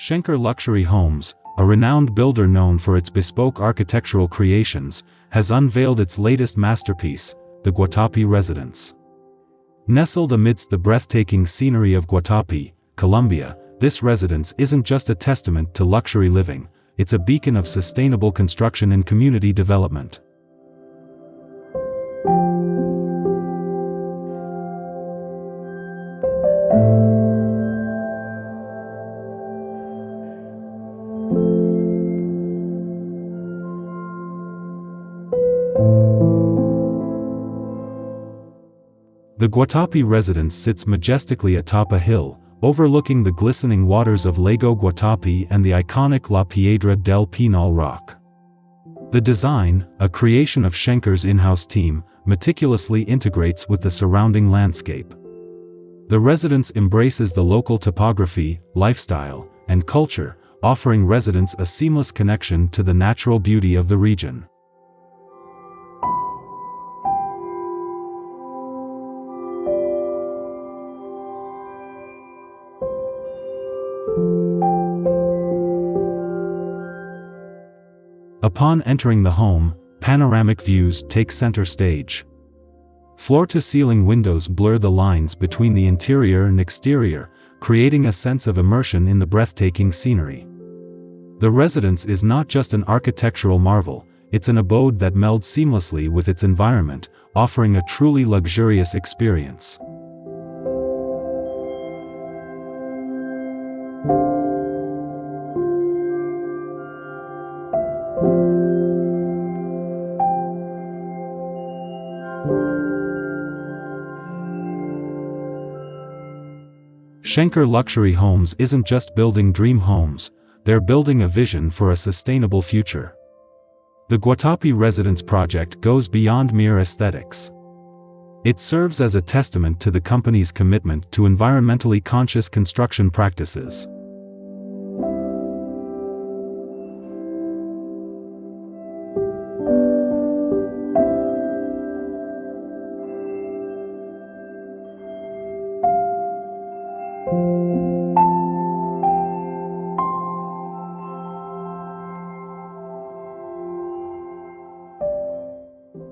Schenker Luxury Homes, a renowned builder known for its bespoke architectural creations, has unveiled its latest masterpiece, the Guapi residence. Nestled amidst the breathtaking scenery of Guapi, Colombia, this residence isn't just a testament to luxury living, it's a beacon of sustainable construction and community development. The Guapi residence sits majestically atop a hill, overlooking the glistening waters of Lago Guapi and the iconic La Piedra del Pinal rock. The design, a creation of Schenker's in-house team, meticulously integrates with the surrounding landscape. The residence embraces the local topography, lifestyle, and culture, offering residents a seamless connection to the natural beauty of the region. Upon entering the home, panoramic views take center stage. Floor-to-ceiling windows blur the lines between the interior and exterior, creating a sense of immersion in the breathtaking scenery. The residence is not just an architectural marvel, it's an abode that melds seamlessly with its environment, offering a truly luxurious experience. Schenker Luxury Homes isn't just building dream homes, they're building a vision for a sustainable future. The Guapi Residence project goes beyond mere aesthetics. It serves as a testament to the company's commitment to environmentally conscious construction practices.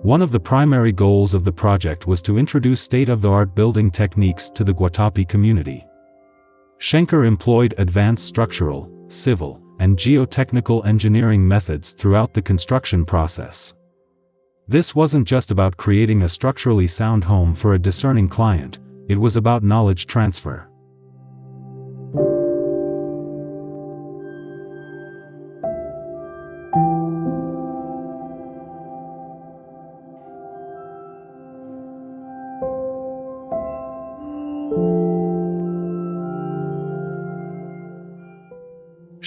One of the primary goals of the project was to introduce state-of-the-art building techniques to the Guapi community. Schenker employed advanced structural, civil, and geotechnical engineering methods throughout the construction process. This wasn't just about creating a structurally sound home for a discerning client, it was about knowledge transfer.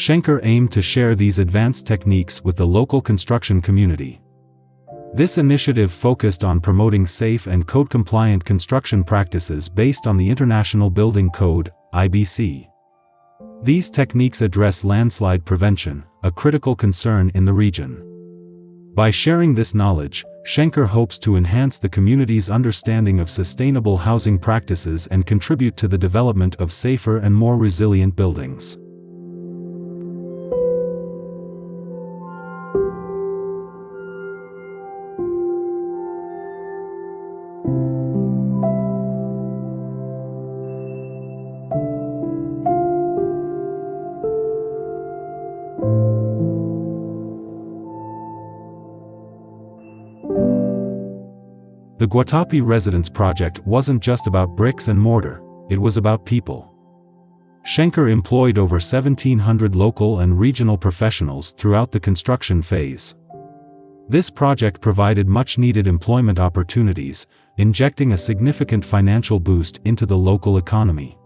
Schenker aimed to share these advanced techniques with the local construction community. This initiative focused on promoting safe and code-compliant construction practices based on the International Building Code, IBC. These techniques address landslide prevention, a critical concern in the region. By sharing this knowledge, Schenker hopes to enhance the community's understanding of sustainable housing practices and contribute to the development of safer and more resilient buildings. The Guapi Residence project wasn't just about bricks and mortar, it was about people. Schenker employed over 1,700 local and regional professionals throughout the construction phase. This project provided much-needed employment opportunities, injecting a significant financial boost into the local economy.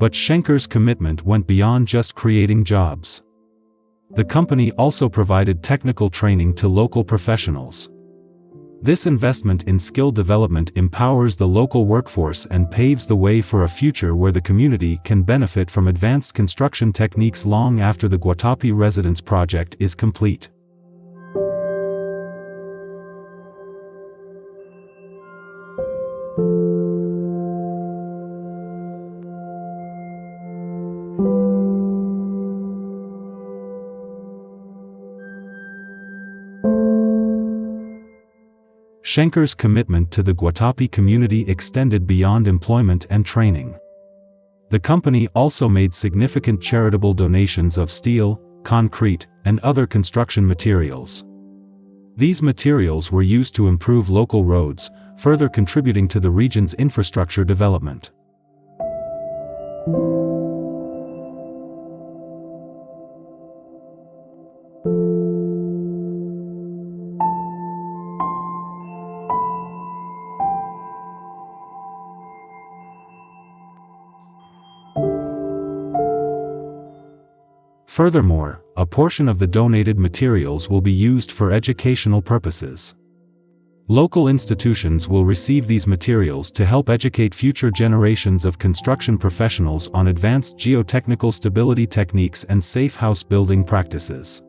But Schenker's commitment went beyond just creating jobs. The company also provided technical training to local professionals. This investment in skill development empowers the local workforce and paves the way for a future where the community can benefit from advanced construction techniques long after the Guapi residence project is complete. Schenker's commitment to the Guapi community extended beyond employment and training. The company also made significant charitable donations of steel, concrete, and other construction materials. These materials were used to improve local roads, further contributing to the region's infrastructure development. Furthermore, a portion of the donated materials will be used for educational purposes. Local institutions will receive these materials to help educate future generations of construction professionals on advanced geotechnical stability techniques and safe house building practices.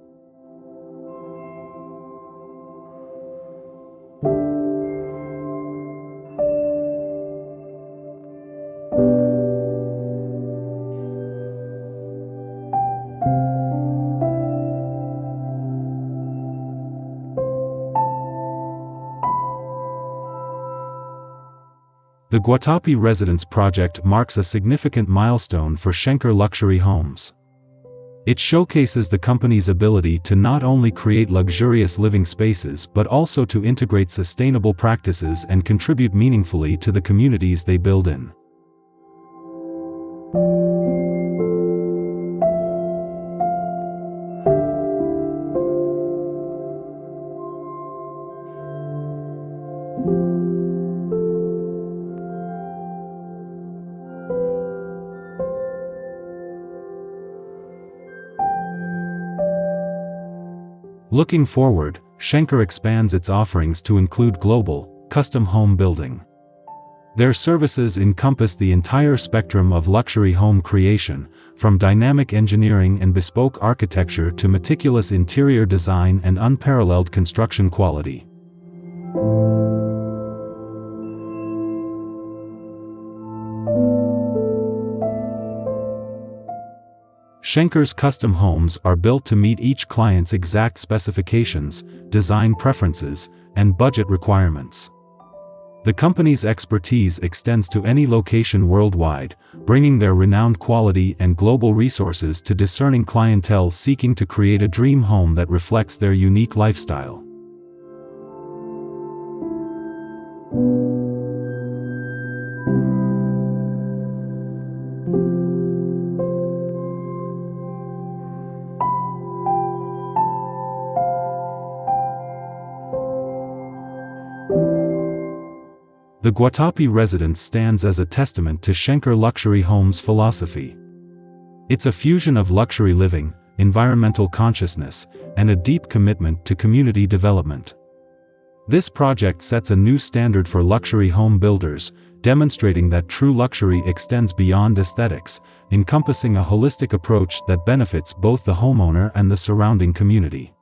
The Guapi Residence project marks a significant milestone for Schenker Luxury Homes. It showcases the company's ability to not only create luxurious living spaces but also to integrate sustainable practices and contribute meaningfully to the communities they build in. Looking forward, Schenker expands its offerings to include global, custom home building. Their services encompass the entire spectrum of luxury home creation, from dynamic engineering and bespoke architecture to meticulous interior design and unparalleled construction quality. Schenker's custom homes are built to meet each client's exact specifications, design preferences, and budget requirements. The company's expertise extends to any location worldwide, bringing their renowned quality and global resources to discerning clientele seeking to create a dream home that reflects their unique lifestyle. The Guapi residence stands as a testament to Schenker Luxury Homes' philosophy. It's a fusion of luxury living, environmental consciousness, and a deep commitment to community development. This project sets a new standard for luxury home builders, demonstrating that true luxury extends beyond aesthetics, encompassing a holistic approach that benefits both the homeowner and the surrounding community.